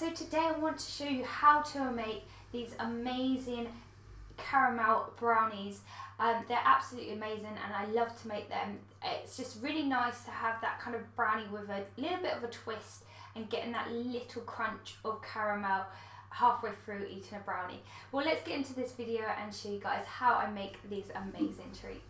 So today I want to show you how to make these amazing caramel brownies. They're absolutely amazing and I love to make them. It's just really nice to have that kind of brownie with a little bit of a twist and getting that little crunch of caramel halfway through eating a brownie. Well, let's get into this video and show you guys how I make these amazing treats.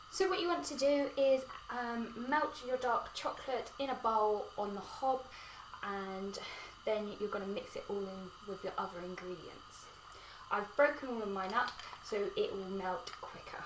So what you want to do is melt your dark chocolate in a bowl on the hob, and then you're going to mix it all in with your other ingredients. I've broken all of mine up so it will melt quicker.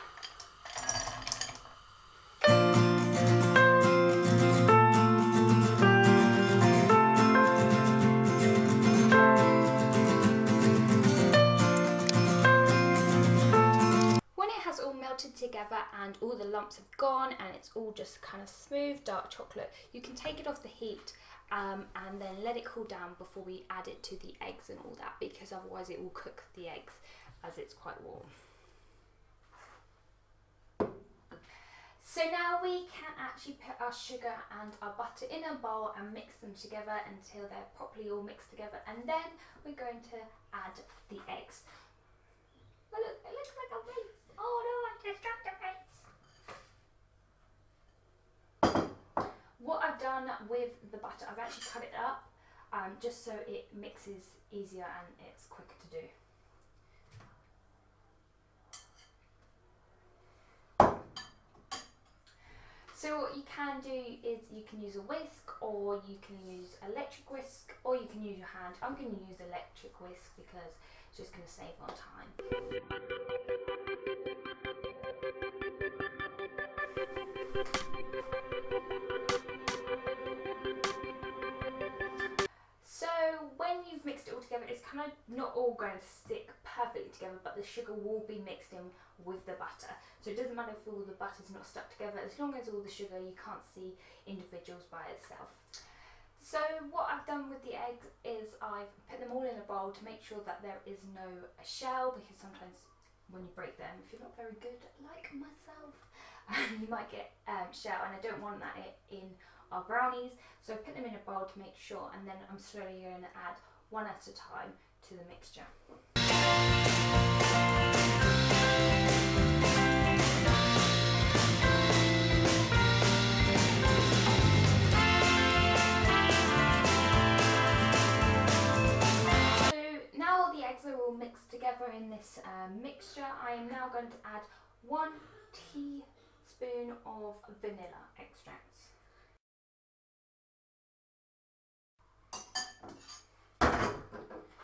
Melted together and all the lumps have gone and it's all just kind of smooth dark chocolate, you can take it off the heat and then let it cool down before we add it to the eggs and all that, because otherwise it will cook the eggs as it's quite warm. So now we can actually put our sugar and our butter in a bowl and mix them together until they're properly all mixed together, and then we're going to add the eggs. Oh look, it looks like a race. Oh no, I just dropped the race. What I've done with the butter, I've actually cut it up just so it mixes easier and it's quicker to do. So what you can do is you can use a whisk, or you can use electric whisk, or you can use your hand. I'm going to use electric whisk because it's just going to save on time. So when you've mixed it all together, it's kind of not all going to stick perfectly together, but the sugar will be mixed in with the butter. So it doesn't matter if all the butter's not stuck together, as long as all the sugar, you can't see individuals by itself. So what I've done with the eggs is I've put them all in a bowl to make sure that there is no shell, because sometimes when you break them, if you're not very good, like myself, you might get shell, and I don't want that in our brownies. So I put them in a bowl to make sure, and then I'm slowly going to add one at a time to the mixture. Mixed together in this mixture, I am now going to add 1 teaspoon of vanilla extracts.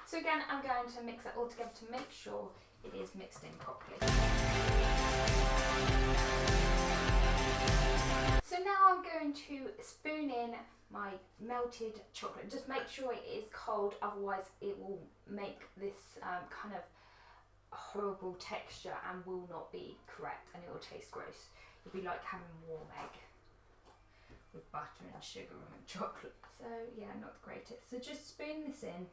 So again, I'm going to mix it all together to make sure it is mixed in properly. So now I'm going to spoon in my melted chocolate. Just make sure it is cold, otherwise it will make this kind of horrible texture and will not be correct, and it will taste gross. It'll be like having warm egg with butter and sugar and chocolate. So yeah, not the greatest. So just spoon this in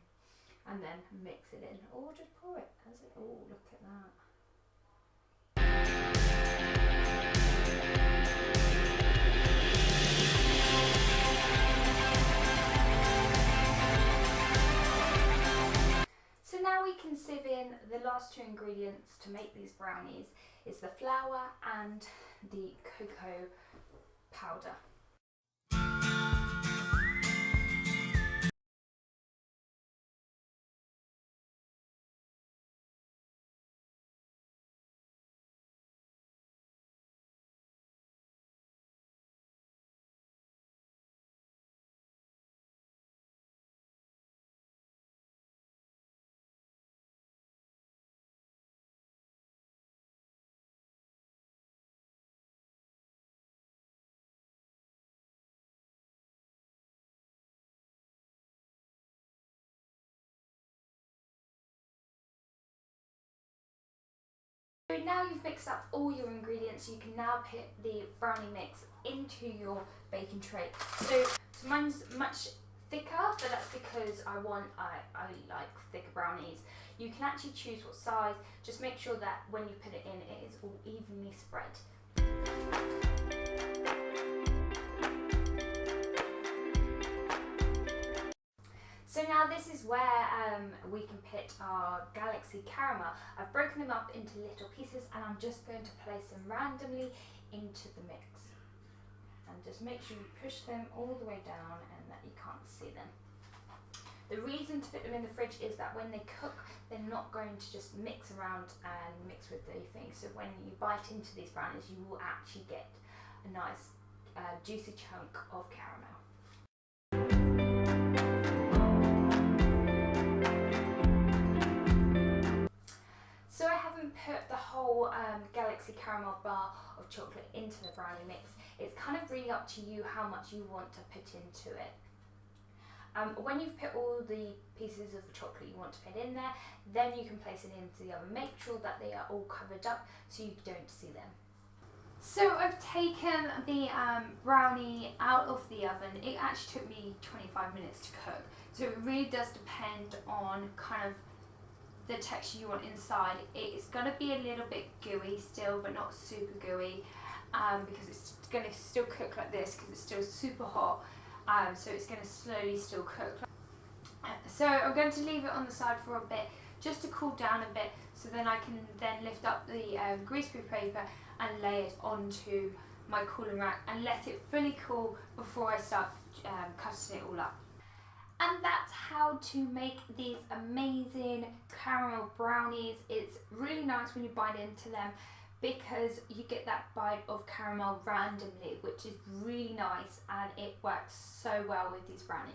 and then mix it in, or just pour it as it. Oh, look at that. So now we can sieve in the last 2 ingredients to make these brownies. Is the flour and the cocoa powder. now you've mixed up all your ingredients, you can now put the brownie mix into your baking tray. So mine's much thicker, but that's because I like thicker brownies. You can actually choose what size, just make sure that when you put it in, it is all evenly spread. So now this is where we can put our Galaxy caramel. I've broken them up into little pieces and I'm just going to place them randomly into the mix. And just make sure you push them all the way down and that you can't see them. The reason to put them in the fridge is that when they cook, they're not going to just mix around and mix with the thing. So when you bite into these brownies, you will actually get a nice juicy chunk of caramel. So I haven't put the whole Galaxy caramel bar of chocolate into the brownie mix. It's kind of really up to you how much you want to put into it. When you've put all the pieces of the chocolate you want to put in there, then you can place it into the oven. Make sure that they are all covered up so you don't see them. So I've taken the brownie out of the oven. It actually took me 25 minutes to cook. So it really does depend on kind of the texture you want inside. It's going to be a little bit gooey still, but not super gooey, because it's going to still cook like this because it's still super hot. So it's going to slowly still cook. So I'm going to leave it on the side for a bit just to cool down a bit, so then I can then lift up the greaseproof paper and lay it onto my cooling rack and let it fully cool before I start cutting it all up. And that's how to make these amazing caramel brownies. It's really nice when you bite into them because you get that bite of caramel randomly, which is really nice, and it works so well with these brownies.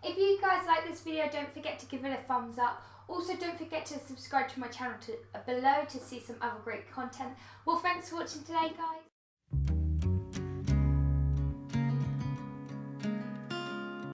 If you guys like this video, don't forget to give it a thumbs up. Also, don't forget to subscribe to my channel below to see some other great content. Well, thanks for watching today, guys.